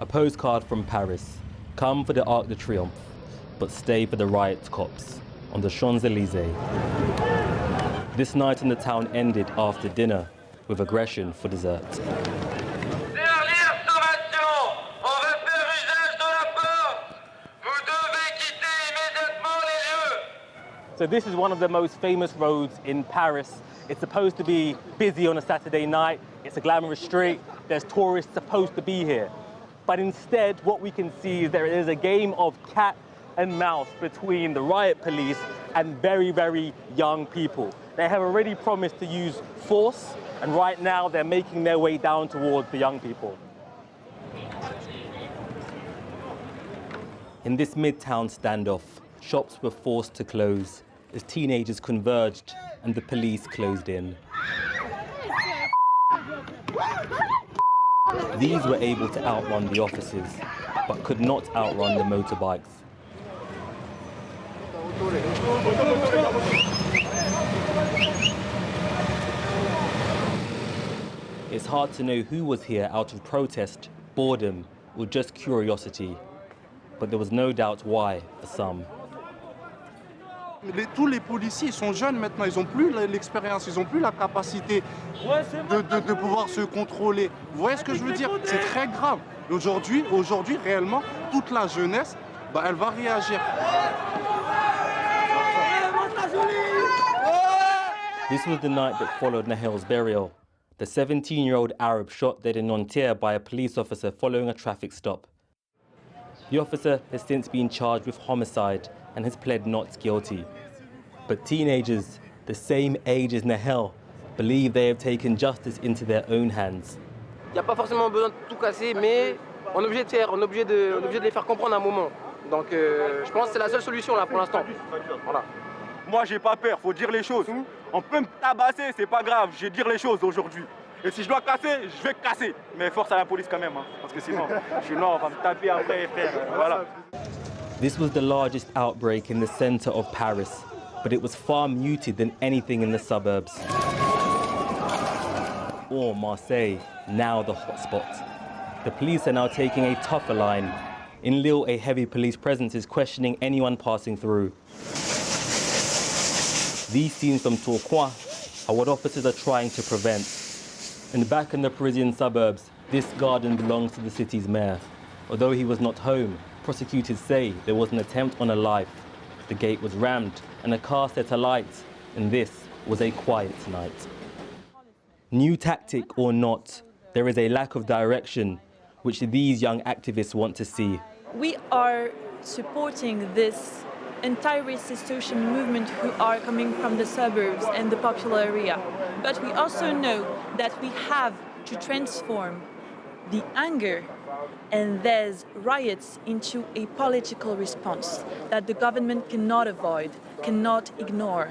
A postcard from Paris. Come for the Arc de Triomphe, but stay for the riot cops on the Champs-Élysées. This night in the town ended after dinner with aggression for dessert. So this is one of the most famous roads in Paris. It's supposed to be busy on a Saturday night. It's a glamorous street. There's tourists supposed to be here. But instead, what we can see is there is a game of cat and mouse between the riot police and very, very young people. They have already promised to use force, and right now they're making their way down towards the young people. In this midtown standoff, shops were forced to close as teenagers converged and the police closed in. These were able to outrun the officers, but could not outrun the motorbikes. It's hard to know who was here out of protest, boredom, or just curiosity. But there was no doubt why for some. Tous les policiers sont jeunes maintenant, ils n'ont plus l'expérience, ils n'ont plus la capacité de pouvoir se contrôler. Vous voyez ce que je veux dire? C'est très grave. Aujourd'hui, réellement, toute la jeunesse, elle va réagir. This was the night that followed Nahel's burial. The 17-year-old Arab shot dead in Nanterre by a police officer following a traffic stop. The officer has since been charged with homicide and has pled not guilty. But teenagers, the same age as Nahel, believe they have taken justice into their own hands. Il n'y a pas forcément besoin de tout casser, mais on est obligé de faire, on est obligé de les faire comprendre à un moment. Donc je pense que c'est la seule solution là pour l'instant. Voilà. Moi j'ai pas peur, faut dire les choses. On peut me tabasser, c'est pas grave, je vais dire les choses aujourd'hui. Et si je dois casser, je vais casser. Mais force à la police quand même, hein, parce que sinon, je suis noir, on va me taper après, frère. Voilà. This was the largest outbreak in the center of Paris, but it was far muted than anything in the suburbs. Or Marseille, now the hotspot. The police are now taking a tougher line. In Lille, a heavy police presence is questioning anyone passing through. These scenes from Tourcoing are what officers are trying to prevent. And back in the Parisian suburbs, this garden belongs to the city's mayor. Although he was not home, prosecutors say there was an attempt on a life. The gate was rammed and a car set alight, and this was a quiet night. New tactic or not, there is a lack of direction, which these young activists want to see. We are supporting this anti-racist social movement who are coming from the suburbs and the popular area. But we also know that we have to transform the anger and these riots into a political response that the government cannot avoid, cannot ignore.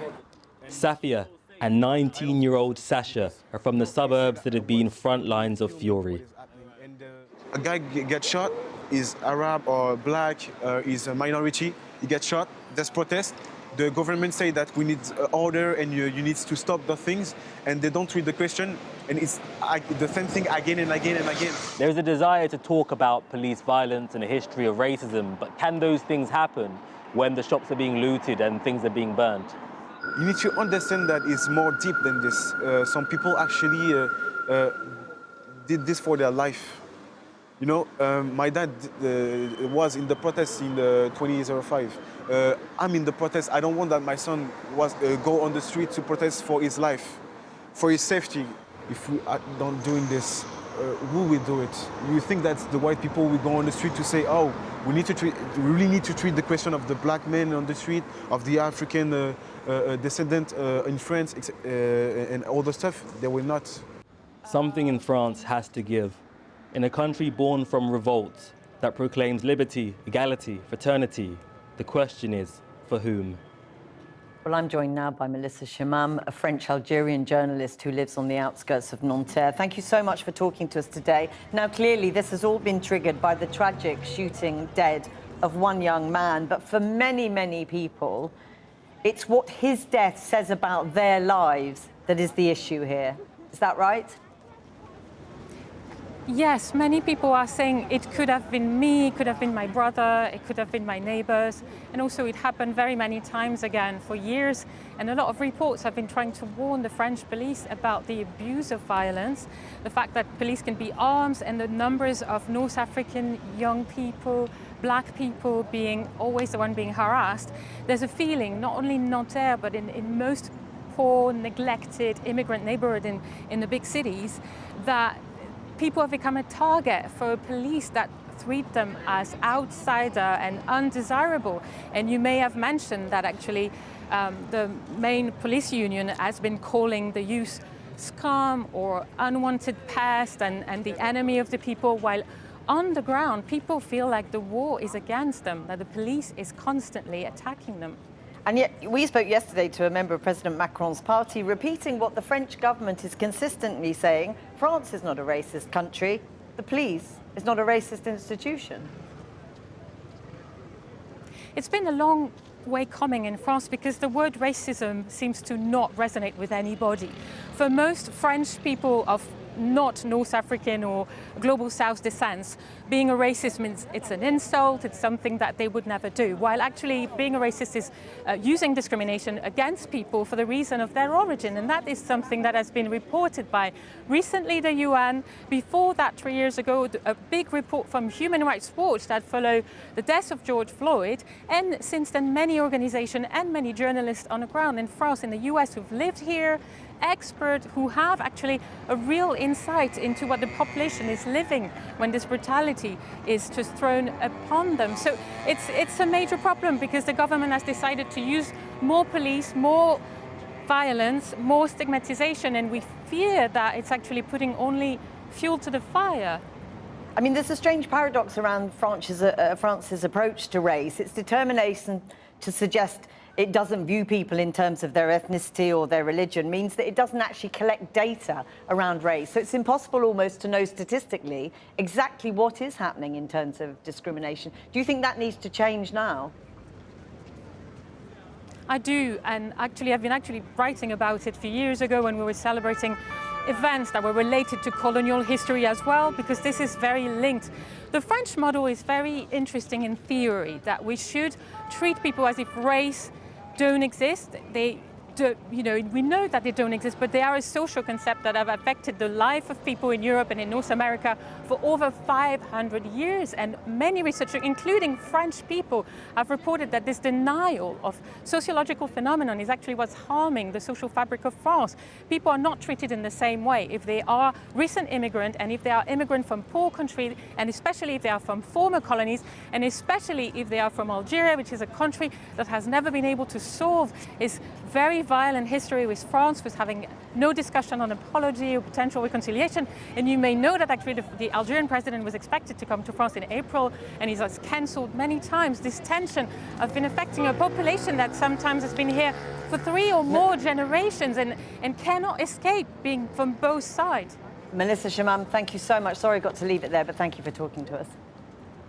Safia and 19-year-old Sasha are from the suburbs that have been front lines of fury. A guy gets shot, is Arab or black, is a minority, he gets shot, there's protest. The government say that we need order and you need to stop the things, and they don't read the question, and it's the same thing again and again and again. There is a desire to talk about police violence and a history of racism, but can those things happen when the shops are being looted and things are being burned? You need to understand that it's more deep than this. Some people actually did this for their life. You know, my dad was in the protest in 2005. I'm in the protest. I don't want that my son go on the street to protest for his life, for his safety. If we are not doing this, who will do it? You think that the white people will go on the street to say, oh, we really need to treat the question of the black men on the street, of the African descendant in France, and all the stuff? They will not. Something in France has to give. In a country born from revolt that proclaims liberty, equality, fraternity, the question is, for whom? Well, I'm joined now by Melissa Chimam, a French-Algerian journalist who lives on the outskirts of Nanterre. Thank you so much for talking to us today. Now, clearly, this has all been triggered by the tragic shooting dead of one young man. But for many, many people, it's what his death says about their lives that is the issue here. Is that right? Yes, many people are saying it could have been me, it could have been my brother, it could have been my neighbors. And also it happened very many times again for years. And a lot of reports have been trying to warn the French police about the abuse of violence, the fact that police can be armed, and the numbers of North African young people, black people being always the one being harassed. There's a feeling, not only in Nanterre, but in most poor, neglected immigrant neighborhood in the big cities, that people have become a target for a police that treat them as outsider and undesirable. And you may have mentioned that actually the main police union has been calling the youth scum or unwanted pest and the enemy of the people, while on the ground people feel like the war is against them, that the police is constantly attacking them. And yet, we spoke yesterday to a member of President Macron's party, repeating what the French government is consistently saying: France is not a racist country, the police is not a racist institution. It's been a long way coming in France because the word racism seems to not resonate with anybody. For most French people of not North African or Global South descent, being a racist means it's an insult, it's something that they would never do, while actually being a racist is using discrimination against people for the reason of their origin, and that is something that has been reported by recently the UN. Before that, 3 years ago, a big report from Human Rights Watch that followed the death of George Floyd, and since then many organizations and many journalists on the ground in France, in the US, who've lived here, experts who have actually a real insight into what the population is living when this brutality is just thrown upon them. So it's a major problem because the government has decided to use more police, more violence, more stigmatization, and we fear that it's actually putting only fuel to the fire. I mean, there's a strange paradox around France's approach to race. Its determination to suggest it doesn't view people in terms of their ethnicity or their religion means that it doesn't actually collect data around race. So it's impossible almost to know statistically exactly what is happening in terms of discrimination. Do you think that needs to change now? I do, and actually I've been writing about it a few years ago when we were celebrating events that were related to colonial history as well, because this is very linked. The French model is very interesting in theory, that we should treat people as if race don't exist. We know that they don't exist, but they are a social concept that have affected the life of people in Europe and in North America for over 500 years. And many researchers, including French people, have reported that this denial of sociological phenomenon is actually what's harming the social fabric of France. People are not treated in the same way if they are recent immigrant, and if they are immigrant from poor countries, and especially if they are from former colonies, and especially if they are from Algeria, which is a country that has never been able to solve its very violent history with France, with having no discussion on apology or potential reconciliation. And you may know that actually the Algerian president was expected to come to France in April, and he was cancelled many times. This tension has been affecting a population that sometimes has been here for 3 or more generations and cannot escape being from both sides. Melissa Shimam, thank you so much. Sorry I got to leave it there, but thank you for talking to us.